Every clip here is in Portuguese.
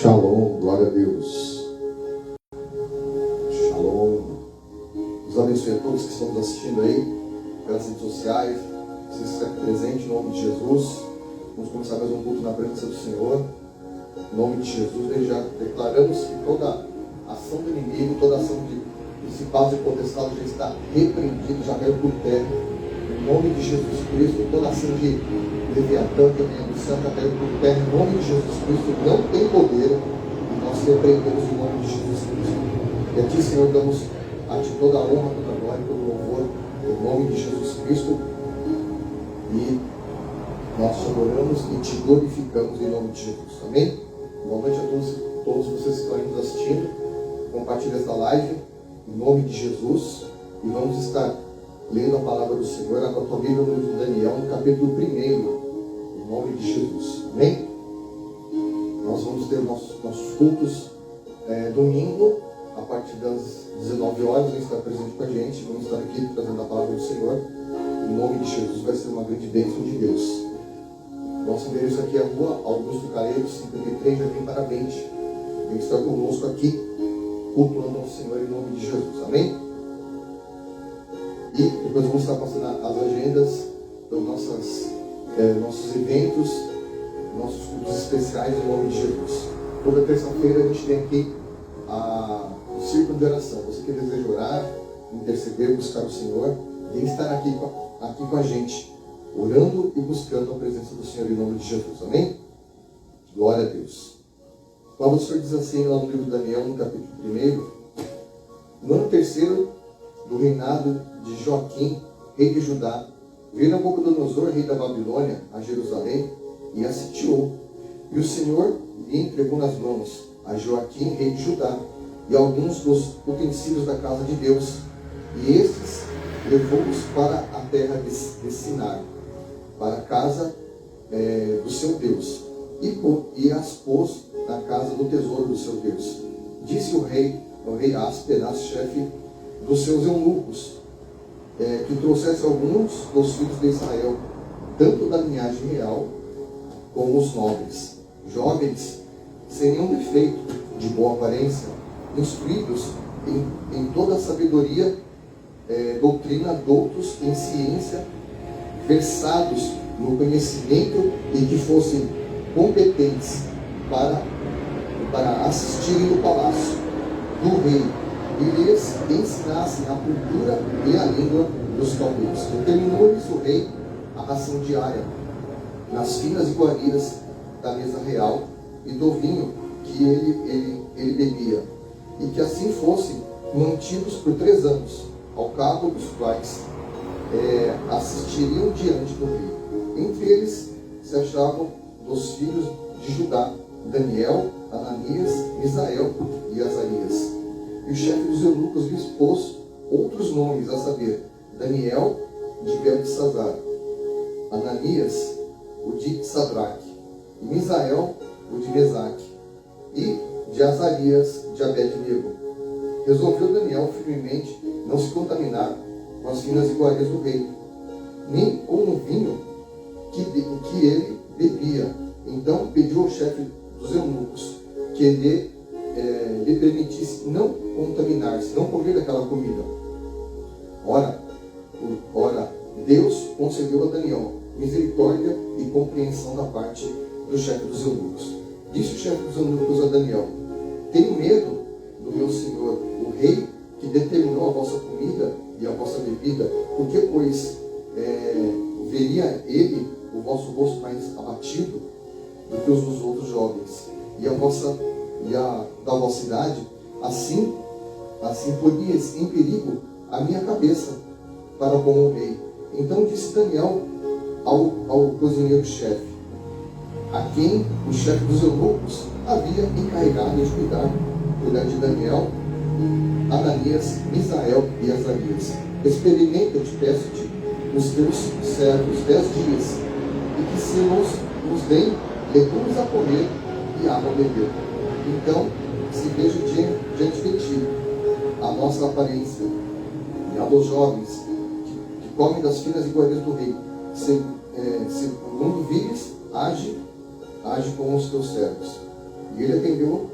Shalom, glória a Deus. Shalom. Deus abençoe a todos que estão nos assistindo aí pelas redes sociais. Se estiver presente em nome de Jesus. Vamos começar mais um culto na presença do Senhor. Em nome de Jesus, desde já declaramos que toda ação do inimigo, toda ação de principados e potestades já está repreendida, já caiu por terra. Em nome de Jesus Cristo, toda ação de Leviatã também do céu já caiu por terra. Em nome de Jesus Cristo, não tem poder. E nós repreendemos em nome de Jesus Cristo. E a Ti, Senhor, damos a Ti toda a honra, toda a glória, todo o louvor, em nome de Jesus Cristo. E nós te adoramos e te glorificamos em nome de Jesus. Amém? Boa noite a todos vocês que estão aí nos assistindo. Compartilhe esta live em nome de Jesus. E vamos estar lendo a palavra do Senhor na tua Bíblia, no livro de Daniel, no capítulo 1, em nome de Jesus. Amém? Nós vamos ter nossos cultos domingo, a partir das 19 horas. Vem estar presente com a gente. Vamos estar aqui trazendo a palavra do Senhor. Em nome de Jesus, vai ser uma grande bênção de Deus. Nosso endereço aqui é a Rua Augusto Careiros, 53, Jardim Parabente. Vem estar conosco aqui, cultuando ao Senhor em nome de Jesus. Amém? E depois vamos estar passando as agendas dos nossos eventos, nossos cultos especiais em nome de Jesus. Toda terça-feira a gente tem aqui o círculo de oração. Você que deseja orar, interceder, buscar o Senhor, vem estar aqui com a gente, orando e buscando a presença do Senhor em nome de Jesus. Amém? Glória a Deus. A palavra do Senhor diz assim lá no livro de Daniel, no capítulo 1: no ano terceiro do reinado de Joaquim, rei de Judá, veio Nabucodonosor, rei da Babilônia, a Jerusalém e a sitiou. E o Senhor lhe entregou nas mãos a Joaquim, rei de Judá, e alguns dos utensílios da casa de Deus. E estes levou-os para a terra de Sinar, para a casa do seu Deus, e as pôs na casa do tesouro do seu Deus. Disse o rei Aspenaz, chefe dos seus eunucos, que trouxesse alguns dos filhos de Israel, tanto da linhagem real como os nobres, jovens, sem nenhum defeito, de boa aparência, instruídos em toda a sabedoria, doutrina, doutos em ciência, versados no conhecimento, e que fossem competentes para assistirem no palácio do rei, e lhes ensinassem a cultura e a língua dos caldeus. Determinou-lhes o rei a ração diária, nas finas iguarias da mesa real, e do vinho que ele bebia, e que assim fossem mantidos por 3 anos, ao cabo dos quais assistiriam diante do rei. Entre eles se achavam dos filhos de Judá Daniel, Ananias, Misael e Azarias. E o chefe dos eunucos lhes pôs outros nomes, a saber, Daniel, de Beltesazar, Ananias, o de Sadraque, e Misael, o de Mesaque, e de Azarias, de Abed-nego. Resolveu Daniel firmemente não se contaminar com as finas iguarias do rei, nem com o vinho que ele bebia. Então pediu ao chefe dos eunucos que lhe permitisse não contaminar-se, não comer aquela comida. Ora, Deus concedeu a Daniel misericórdia e compreensão da parte do chefe dos eunucos. Disse o chefe dos eunucos a Daniel: tenho medo do meu senhor, o rei, que determinou a vossa comida e a vossa bebida, porque, pois, veria ele o vosso rosto mais abatido do que os dos outros jovens, e da vossa idade, assim porias em perigo a minha cabeça para com o rei. Então disse Daniel ao cozinheiro-chefe, a quem o chefe dos eunucos havia encarregado de cuidar de Daniel, Ananias, Misael e Azarias: experimenta-te, peço-te, os teus servos 10 dias, e que se nos deem legumes a comer e água a beber. Então se veja diante de ti a nossa aparência e a dos jovens que comem das finas iguarias do rei. Segundo vires, age com os teus servos. E ele atendeu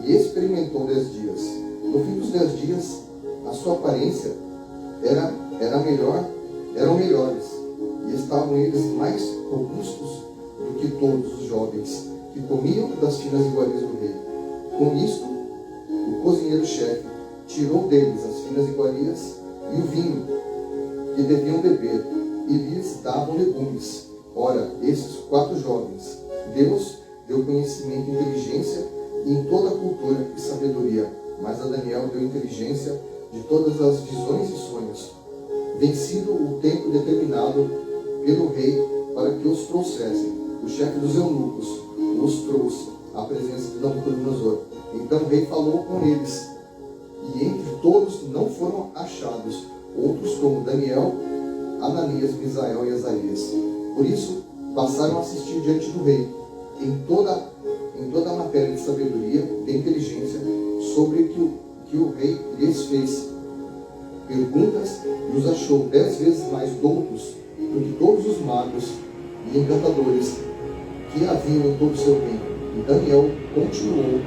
e experimentou 10 dias. No fim dos 10 dias, a sua aparência eram melhores, e estavam eles mais robustos do que todos os jovens que comiam das finas iguarias do rei. Com isto, o cozinheiro-chefe tirou deles as finas iguarias e o vinho que deviam beber, e lhes davam legumes. Ora, esses 4 jovens, Deus deu conhecimento e inteligência em toda a cultura e sabedoria, mas a Daniel deu inteligência de todas as visões e sonhos. Vencido o tempo determinado pelo rei para que os trouxessem, o chefe dos eunucos os trouxe à presença de Nabucodonosor. Então o rei falou com eles, e entre todos não foram achados outros como Daniel, Ananias, Misael e Azarias. Por isso passaram a assistir diante do rei em toda a matéria de sabedoria, de inteligência, sobre que o rei lhes fez perguntas, e os achou 10 vezes mais doutos do que todos os magos e encantadores que haviam em todo o seu reino. E Daniel continuou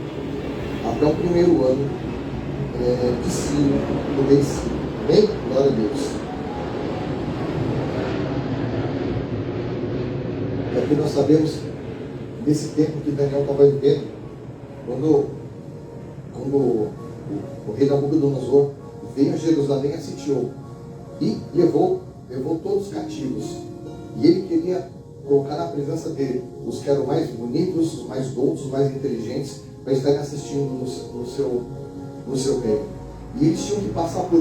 até o primeiro ano de Ciro, do rei Ciro. Amém? Glória a Deus. E aqui nós sabemos, nesse tempo que Daniel estava vivendo, quando o rei Nabucodonosor veio a Jerusalém, a sitiou e levou todos os cativos. E ele queria colocar na presença dele os que eram mais bonitos, os mais doutos, os mais inteligentes, para estarem assistindo no seu reino. E eles tinham que passar por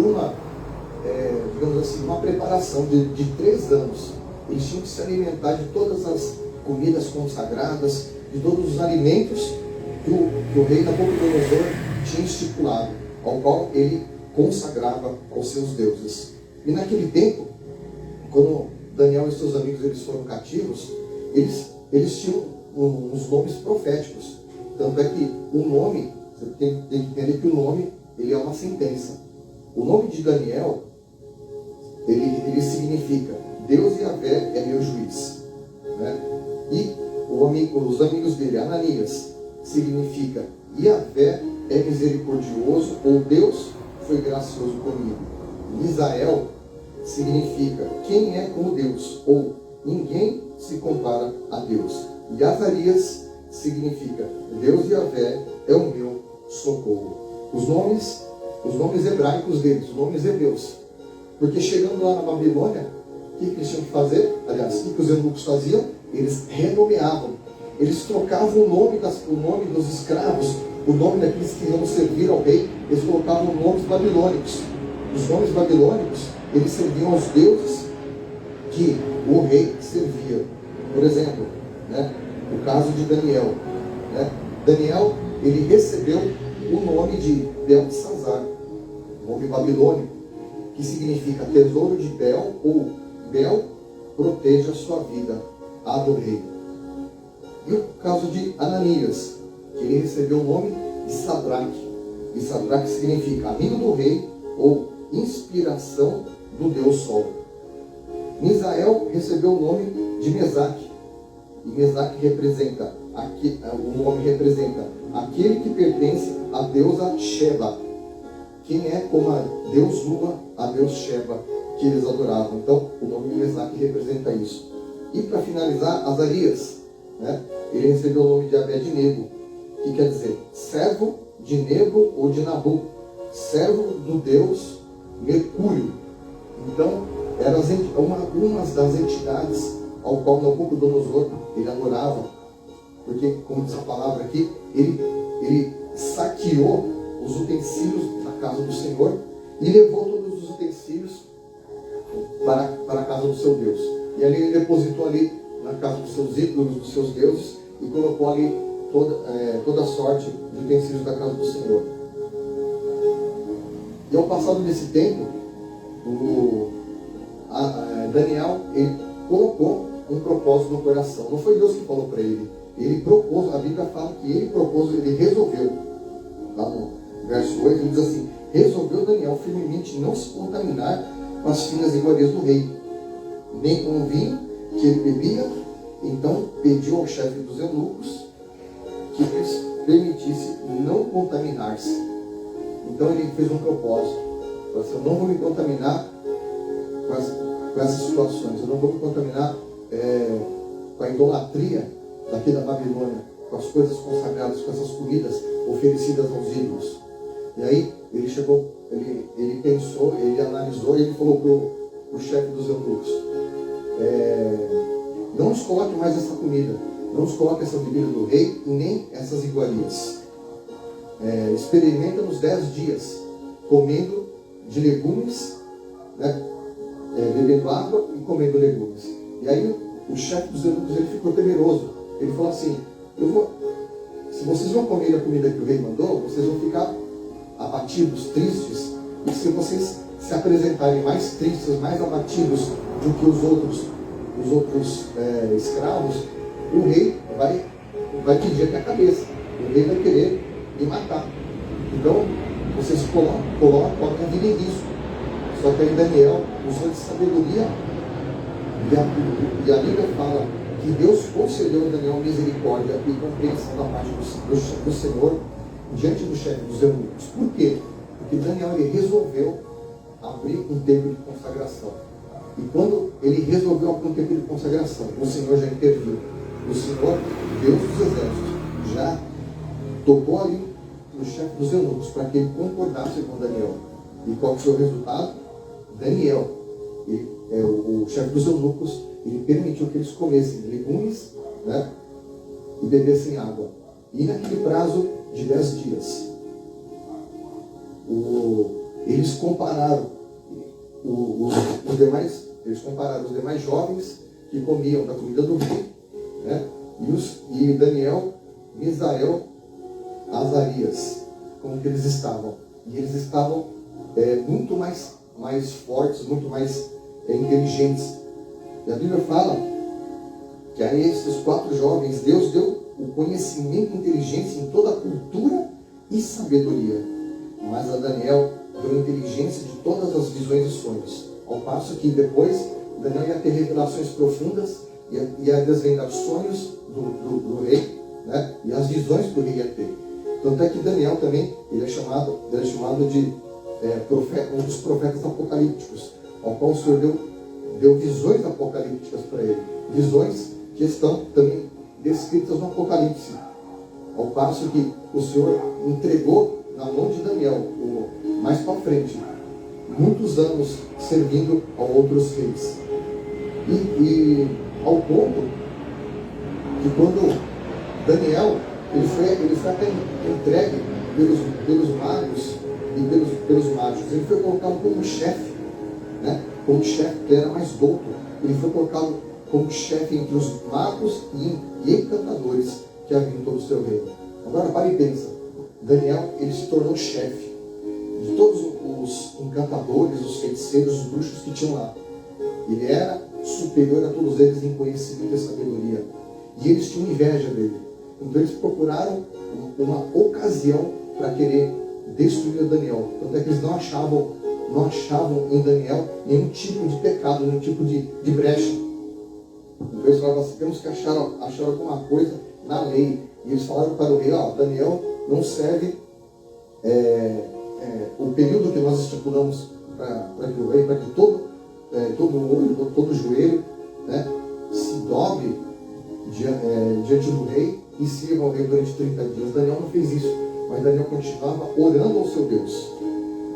digamos assim, uma preparação de 3 anos. Eles tinham que se alimentar de todas as comidas consagradas, de todos os alimentos que o rei Nabucodonosor tinha estipulado, ao qual ele consagrava aos seus deuses. E naquele tempo, quando Daniel e seus amigos eles foram cativos, eles tinham uns nomes proféticos. Tanto é que o nome, você tem que entender que o nome ele é uma sentença. O nome de Daniel, ele significa Deus Yahvé é meu juiz, né? E os amigos dele, Ananias, significa Yahvé é misericordioso, ou Deus foi gracioso comigo. Misael significa quem é como Deus, ou ninguém se compara a Deus. E Azarias significa Deus Yahvé é o meu socorro. Os nomes hebraicos deles, os nomes hebreus. Porque chegando lá na Babilônia, o que eles tinham que fazer? Aliás, o que os eunucos faziam? Eles renomeavam. Eles trocavam o nome dos escravos, o nome daqueles que iam servir ao rei, eles colocavam nomes babilônicos. Os nomes babilônicos, eles serviam aos deuses que o rei servia. Por exemplo, né, o caso de Daniel. Né? Daniel, ele recebeu o nome de Belsazar, nome babilônico, que significa tesouro de Bel, ou Bel proteja a sua vida, a do rei. E o caso de Ananias, que ele recebeu o nome de Sadraque. E Sadraque significa amigo do rei, ou inspiração do Deus Sol. Misael recebeu o nome de Mesaque. E Mesaque representa, o nome representa aquele que pertence à deusa Sheba. Quem é como a Deus Lua, a Deus Sheba, que eles adoravam. Então, o nome de Mesaque representa isso. E para finalizar, Azarias, né? Ele recebeu o nome de Abed-nego, que quer dizer servo de Nebo ou de Nabu, servo do Deus Mercúrio. Então, eram umas das entidades ao qual Nabucodonosor ele adorava, porque, como diz a palavra aqui, ele saqueou os utensílios da casa do Senhor e levou todos os utensílios para a casa do seu Deus. E ali ele depositou ali na casa dos seus ídolos, dos seus deuses, e colocou ali toda a sorte de utensílios da casa do Senhor. E ao passado desse tempo, Daniel, ele colocou um propósito no coração. Não foi Deus que falou para ele. Ele propôs, a Bíblia fala que ele propôs, ele resolveu. Lá no verso 8, ele diz assim: resolveu Daniel firmemente não se contaminar com as finas iguarias do rei, nem com o vinho que ele bebia. Então pediu ao chefe dos eunucos que lhes permitisse não contaminar-se. Então ele fez um propósito. Falou assim, eu não vou me contaminar com essas situações. Eu não vou me contaminar com a idolatria daqui da Babilônia, com as coisas consagradas, com essas comidas oferecidas aos ídolos. E aí ele chegou, ele pensou, ele analisou e ele falou para o chefe dos eunucos, não nos coloque mais essa comida, não nos coloque essa bebida do rei e nem essas iguarias. Experimenta nos 10 dias, comendo de legumes, né? Bebendo água e comendo legumes. E aí o chefe dos eunucos ele ficou temeroso. Ele falou assim, se vocês vão comer a comida que o rei mandou, vocês vão ficar abatidos, tristes. E se vocês se apresentarem mais tristes, mais abatidos do que os outros escravos, o rei vai pedir aqui a cabeça. O rei vai querer me matar. Então, vocês colocam a vida em risco. Só que aí Daniel usou de sabedoria. E a Bíblia fala que Deus concedeu a Daniel misericórdia e compreensão da parte do Senhor diante do chefe dos eunucos. Por quê? Porque Daniel ele resolveu abrir um templo de consagração. E quando ele resolveu abrir um templo de consagração, o Senhor já interviu. O Senhor, Deus dos exércitos, já tocou ali no chefe dos eunucos para que ele concordasse com Daniel. E qual foi o resultado? Daniel, o chefe dos eunucos, ele permitiu que eles comessem legumes, né, e bebessem água. E naquele prazo de 10 dias, eles compararam os demais jovens que comiam da comida do rei, né, e Daniel, Misael, Azarias, como que eles estavam. E eles estavam muito mais fortes, muito mais inteligentes. E a Bíblia fala que a esses 4 jovens Deus deu o conhecimento e inteligência em toda a cultura e sabedoria. Mas a Daniel deu inteligência de todas as visões e sonhos. Ao passo que depois Daniel ia ter revelações profundas, ia desvendar sonhos do rei, né? E as visões que o rei ia ter. Tanto é que Daniel também ele é chamado de um dos profetas apocalípticos, ao qual o Senhor deu visões apocalípticas para ele. Visões que estão também descritas no Apocalipse. Ao passo que o Senhor entregou na mão de Daniel, mais para frente, muitos anos servindo a outros reis. E ao ponto que quando Daniel ele foi até entregue pelos magos e pelos mágicos, ele foi colocado como chefe, né? Como chefe, que era mais douto. Ele foi colocado como chefe entre os magos e encantadores que havia em todo o seu reino. Agora para e pensa, Daniel ele se tornou chefe de todos os encantadores, os feiticeiros, os bruxos que tinham lá. Ele era superior a todos eles em conhecimento e sabedoria. E eles tinham inveja dele. Então eles procuraram uma ocasião para querer destruir Daniel. Tanto é que eles não achavam em Daniel nenhum tipo de pecado, nenhum tipo de brecha. Então eles falavam assim, temos que achar alguma coisa na lei. E eles falaram para o rei, Daniel não serve o período que nós estipulamos para que o rei, para que todo olho, todo joelho, né, se dobre diante do rei e sirva ao rei durante 30 dias. Daniel não fez isso, mas Daniel continuava orando ao seu Deus.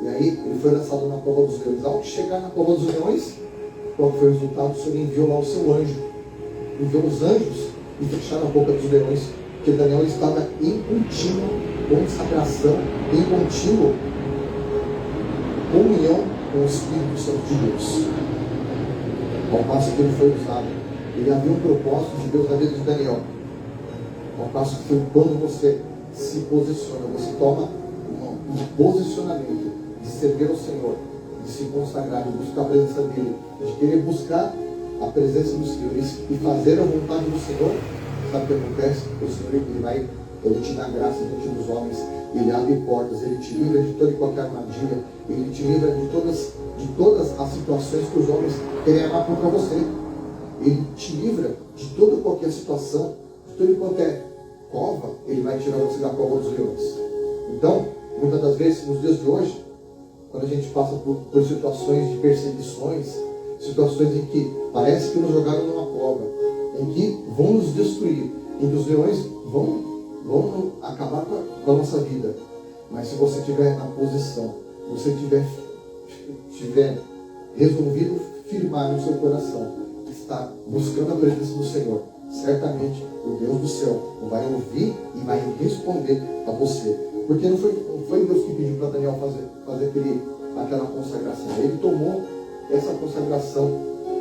E aí ele foi lançado na cova dos leões. Ao chegar na cova dos leões, qual foi o resultado? O Senhor enviou lá o seu anjo. Enviou os anjos e fecharam a boca dos leões, porque Daniel estava em contínua consagração, em contínua comunhão com o Espírito Santo de Deus. Ao passo que ele foi usado, ele havia um propósito de Deus na vida de Daniel. Ao passo que quando você se posiciona, você toma um posicionamento de servir ao Senhor, de se consagrar, de buscar a presença dEle, de querer buscar a presença do Senhor e fazer a vontade do Senhor. Sabe o que acontece? O Senhor ele te dá graça diante dos homens, ele abre portas, ele te livra de toda e qualquer armadilha, ele te livra de todas as situações que os homens querem armar contra você. Ele te livra de toda e qualquer situação, de toda e qualquer cova, ele vai tirar você da cova dos leões. Então, muitas das vezes, nos dias de hoje, quando a gente passa por situações de perseguições, situações em que parece que nos jogaram numa cova, em que vão nos destruir, em que os leões vão acabar com a nossa vida. Mas se você estiver na posição, você tiver resolvido firmar no seu coração, está buscando a presença do Senhor, certamente o Deus do céu vai ouvir e vai responder a você. Porque não foi Deus que pediu para Daniel fazer aquela consagração. Ele tomou essa consagração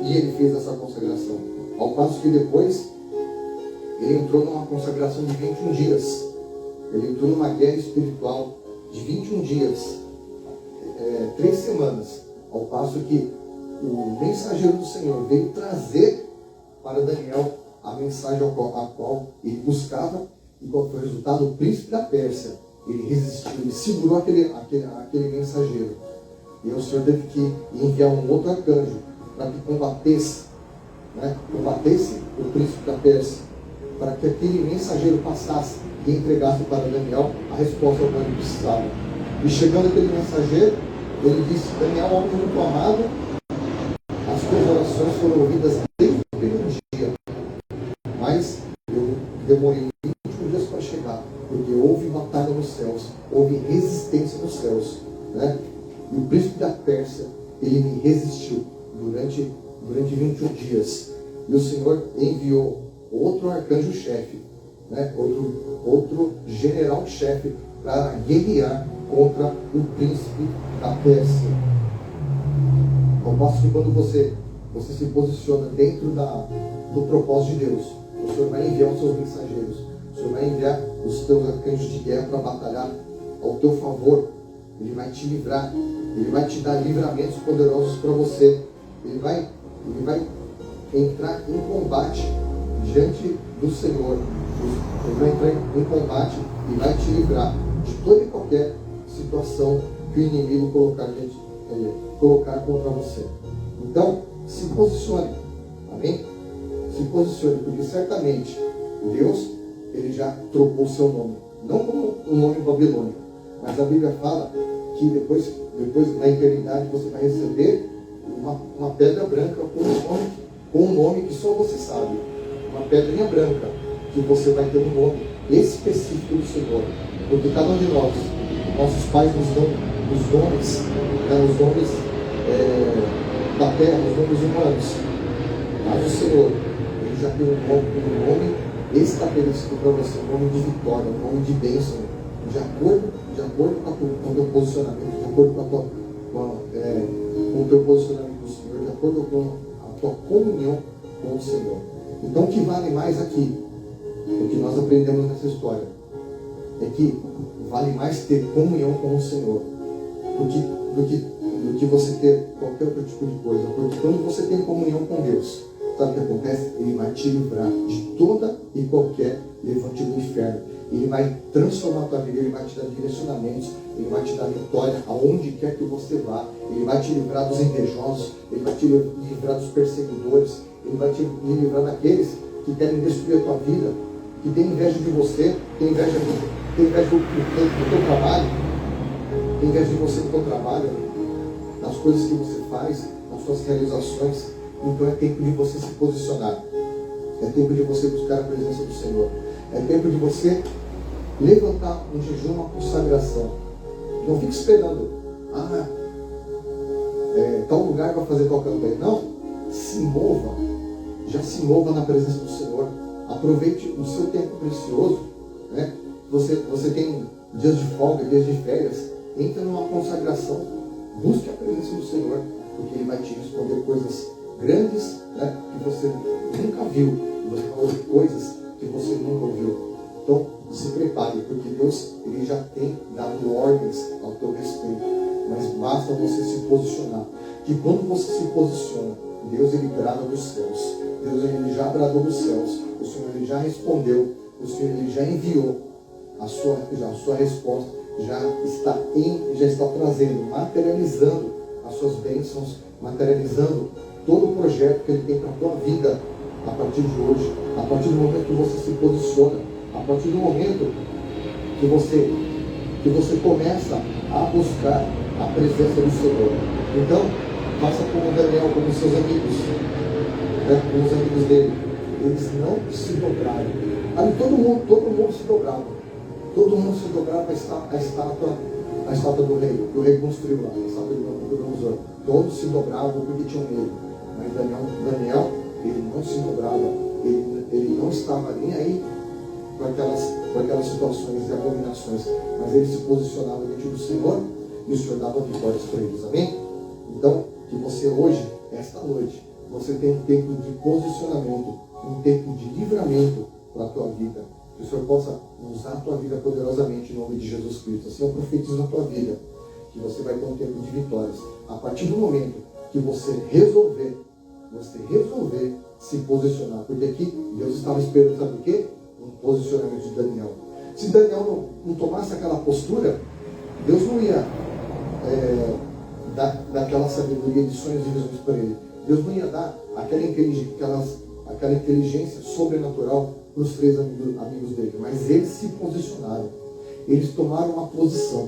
e ele fez essa consagração. Ao passo que depois ele entrou numa consagração de 21 dias. Ele entrou numa guerra espiritual de 21 dias, 3 semanas. Ao passo que o mensageiro do Senhor veio trazer para Daniel a mensagem a qual ele buscava. E qual foi o resultado? O príncipe da Pérsia, ele resistiu, ele segurou aquele mensageiro. E o Senhor teve que enviar um outro arcanjo para que combatesse o príncipe da Pérsia, para que aquele mensageiro passasse e entregasse para Daniel a resposta que ele precisava. E chegando aquele mensageiro, ele disse: Daniel, homem muito amado, as tuas orações foram ouvidas desde o primeiro dia, mas eu demorei 21 dias para chegar, porque houve batalha nos céus, houve resistência nos céus, né? E o príncipe da Pérsia, ele me resistiu durante 21 dias. E o Senhor enviou outro arcanjo-chefe, né? outro general-chefe para guerrear contra o príncipe da Pérsia. Ao passo que quando você se posiciona dentro do propósito de Deus, o Senhor vai enviar os seus mensageiros, o Senhor vai enviar os teus arcanjos de guerra para batalhar ao teu favor. Ele vai te livrar, ele vai te dar livramentos poderosos para você. Ele vai entrar em combate diante do Senhor. Ele vai entrar em combate e vai te livrar de toda e qualquer situação que o inimigo colocar contra você. Então, se posicione. Amém? Se posicione, porque certamente Deus, ele já trocou o seu nome. Não como o nome babilônico, mas a Bíblia fala que depois na eternidade você vai receber uma pedra branca com um nome que só você sabe. Uma pedrinha branca que você vai ter um nome específico do Senhor. Porque cada um de nós, nossos pais nos dão os nomes, né, os nomes da terra, os nomes humanos. Mas o Senhor, ele já tem um nome estabelecido para você, um nome de vitória, um nome de bênção, de acordo com o teu posicionamento, de acordo com o teu posicionamento do Senhor, de acordo com a tua comunhão com o Senhor. Então, o que vale mais aqui, o que nós aprendemos nessa história, é que vale mais ter comunhão com o Senhor do que você ter qualquer outro tipo de coisa. Porque quando você tem comunhão com Deus, sabe o que acontece? Ele vai te livrar de toda e qualquer levante do inferno. Ele vai transformar a tua vida, ele vai te dar direcionamentos, ele vai te dar vitória aonde quer que você vá. Ele vai te livrar dos invejosos, ele vai te livrar dos perseguidores, ele vai te livrar daqueles que querem destruir a tua vida, que tem inveja de você, tem inveja do teu trabalho, tem inveja de você no teu trabalho, nas coisas que você faz, nas suas realizações. Então é tempo de você se posicionar, é tempo de você buscar a presença do Senhor, é tempo de você levantar um jejum, uma consagração. Não fique esperando, tal lugar vai fazer tal campanha. Não, se mova, já se mova na presença do Senhor. Aproveite o seu tempo precioso, né? Você tem dias de folga, dias de férias, entra numa consagração, busque a presença do Senhor, porque Ele vai te responder coisas grandes, né, que você nunca viu, e você vai ouvir coisas que você nunca ouviu. Então, se prepare, porque Deus, ele já tem dado ordens ao teu respeito, mas basta você se posicionar. Que quando você se posiciona, Deus, ele brada dos céus. Deus, ele já bradou dos céus. O Senhor, ele já respondeu. O Senhor, ele já enviou a sua resposta. Já está trazendo, materializando as suas bênçãos, materializando todo o projeto que ele tem para a tua vida a partir de hoje, a partir do momento que você se posiciona, a A partir do momento que você começa a buscar a presença do Senhor. Então, faça como Daniel, como seus amigos, né? Com os amigos dele. Eles não se dobraram. Ali todo mundo se dobrava. Todo mundo se dobrava a estátua do rei. Que o rei construiu lá, a estátua de Nabucodonosor. Todos se dobravam porque tinham medo. Mas Daniel, ele não se dobrava. Ele não estava nem aí com aquelas situações e abominações. Mas ele se posicionava diante do Senhor e o Senhor dava vitórias para eles. Amém? Então, que você hoje, esta noite, você tem um tempo de posicionamento, um tempo de livramento para a tua vida. Que o Senhor possa usar a tua vida poderosamente em nome de Jesus Cristo. Assim eu profetizo na tua vida, que você vai ter um tempo de vitórias. A partir do momento que você resolver se posicionar. Porque aqui Deus estava esperando, sabe o quê? Um posicionamento de Daniel. Se Daniel não tomasse aquela postura, Deus não ia dar aquela sabedoria de sonhos e visões para ele. Deus não ia dar aquela inteligência sobrenatural para os 3 amigos dele. Mas eles se posicionaram. Eles tomaram uma posição.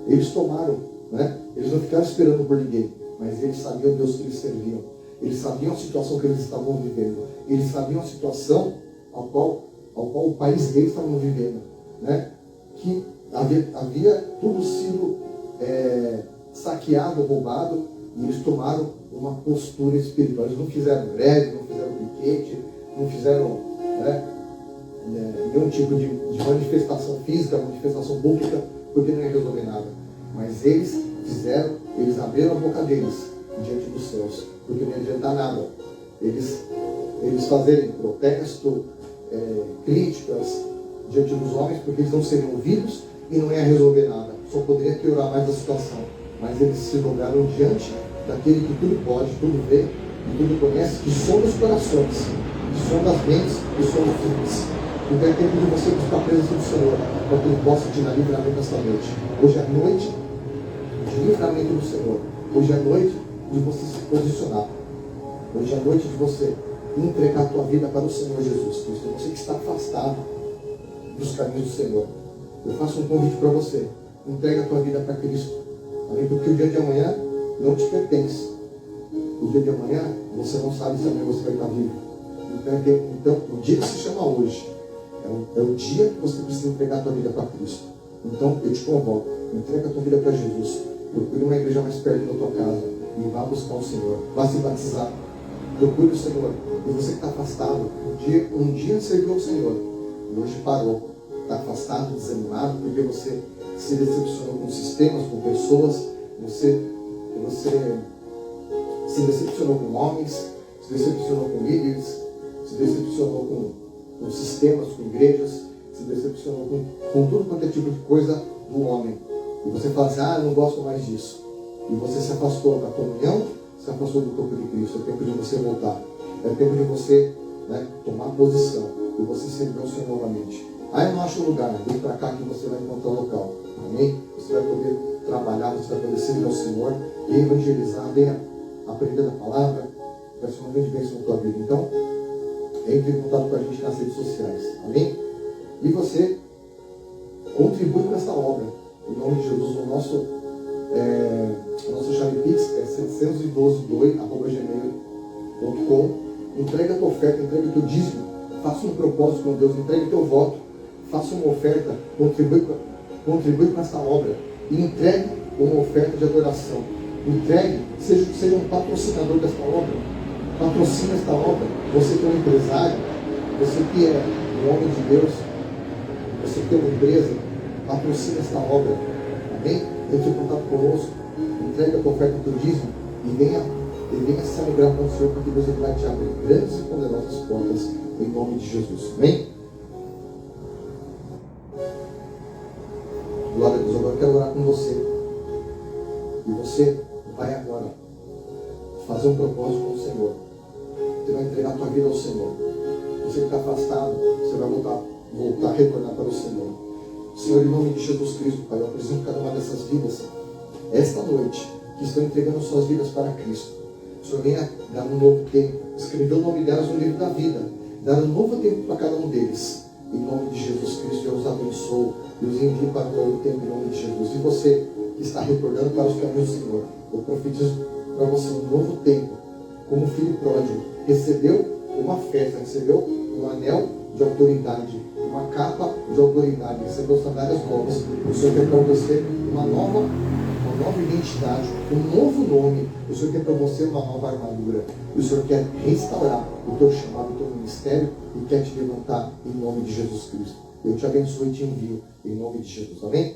Eles tomaram, né? Eles não ficaram esperando por ninguém. Mas eles sabiam o Deus que eles serviam. Eles sabiam a situação que eles estavam vivendo. Eles sabiam a situação ao qual o país deles estava vivendo, né? Que havia tudo sido saqueado, roubado, e eles tomaram uma postura espiritual. Eles não fizeram greve, não fizeram piquete, não fizeram nenhum tipo de manifestação física, manifestação pública, porque não ia resolver nada. Mas eles abriram a boca deles diante dos céus, porque não ia adiantar nada eles fazerem protesto, críticas diante dos homens, porque eles não seriam ouvidos e não ia resolver nada, só poderia piorar mais a situação. Mas eles se dobraram diante daquele que tudo pode, tudo vê e tudo conhece, que sonda os corações, que sonda as mentes e sonda os fins. Então é tempo de você buscar a presença do Senhor, para que Ele possa te dar livramento esta noite. Hoje é noite de livramento do Senhor. Hoje é noite de você se posicionar. Hoje é noite de você entregar a tua vida para o Senhor Jesus Cristo. Você que está afastado dos caminhos do Senhor, eu faço um convite para você. Entrega a tua vida para Cristo. Amém? Porque o dia de amanhã não te pertence. O dia de amanhã você não sabe se amanhã você vai estar vivo. Então o dia que se chama hoje é o dia que você precisa entregar a tua vida para Cristo. Então eu te convoco, entrega a tua vida para Jesus. Procure uma igreja mais perto da tua casa e vá buscar o Senhor. Vá se batizar. Procure o Senhor. E você que está afastado, um dia serviu ao Senhor e hoje parou. Está afastado, desanimado, porque você se decepcionou com sistemas, com pessoas, você se decepcionou com homens, se decepcionou com líderes, se decepcionou com sistemas, com igrejas, se decepcionou com tudo quanto é tipo de coisa do homem. E você fala assim, não gosto mais disso. E você se afastou da comunhão, se afastou do corpo de Cristo. É tempo de você voltar. É tempo de você tomar posição e você servir ao Senhor novamente. Eu não acho lugar, vem para cá que você vai encontrar o local. Amém? Você vai poder trabalhar, você vai poder servir ao Senhor, evangelizar, venha aprender a palavra, vai ser uma grande bênção na tua vida. Então, entre em contato com a gente nas redes sociais. Amém? E você contribui com essa obra. Em nome de Jesus, o nosso chave Pix é 712.gmail.com. Entrega a tua oferta, entrega o teu dízimo, faça um propósito com Deus, entregue o teu voto, faça uma oferta, contribui com essa obra e entregue uma oferta de adoração. Entregue, seja um patrocinador desta obra, patrocina esta obra. Você que é um empresário, você que é um homem de Deus, você que tem uma empresa, patrocina esta obra. Amém? Entre em contato conosco, entregue a tua oferta do teu dízimo e venha se alegrar com o Senhor, porque Deus vai te abrir grandes e poderosas portas em nome de Jesus. Amém? Glória a Deus. Agora eu quero orar com você. E você vai agora fazer um propósito com o Senhor. Você vai entregar a tua vida ao Senhor. Você que está afastado, você vai voltar a retornar para o Senhor. Senhor, em nome de Jesus Cristo, Pai, eu apresento cada uma dessas vidas esta noite, que estão entregando suas vidas para Cristo. O Senhor venha dar um novo tempo, escrever o nome delas no livro da vida, dar um novo tempo para cada um deles. em nome de Jesus Cristo. Eu os abençoo e os envio para um novo tempo em nome de Jesus. E você que está retornando para os caminhos do Senhor, eu profetizo para você um novo tempo, como filho pródigo. Recebeu uma festa, recebeu um anel de autoridade, uma capa de autoridade, recebeu sandálias novas. O Senhor quer para você uma nova identidade, um novo nome. O Senhor quer para você uma nova armadura. O Senhor quer restaurar o teu chamado, o teu ministério e quer te levantar em nome de Jesus Cristo. Eu te abençoo e te envio em nome de Jesus. Amém?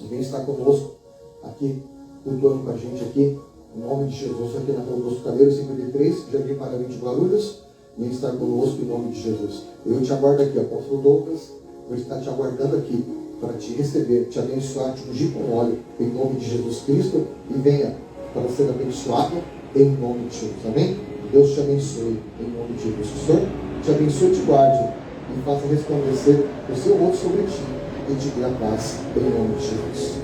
Vem estar conosco aqui, cultuando com a gente aqui, em nome de Jesus, aqui na Rua Augusto Calheiro 53, Jardim Paraná de Guarulhos. Vem estar conosco em nome de Jesus. Eu te aguardo aqui, apóstolo Douglas, vou estar te aguardando aqui para te receber, te abençoar, te ungir com óleo em nome de Jesus Cristo e venha para ser abençoado em nome de Jesus. Amém? Deus te abençoe em nome de Jesus. O Senhor te abençoe e te guarde e faça resplandecer o seu rosto sobre ti e te dê a paz em nome de Jesus.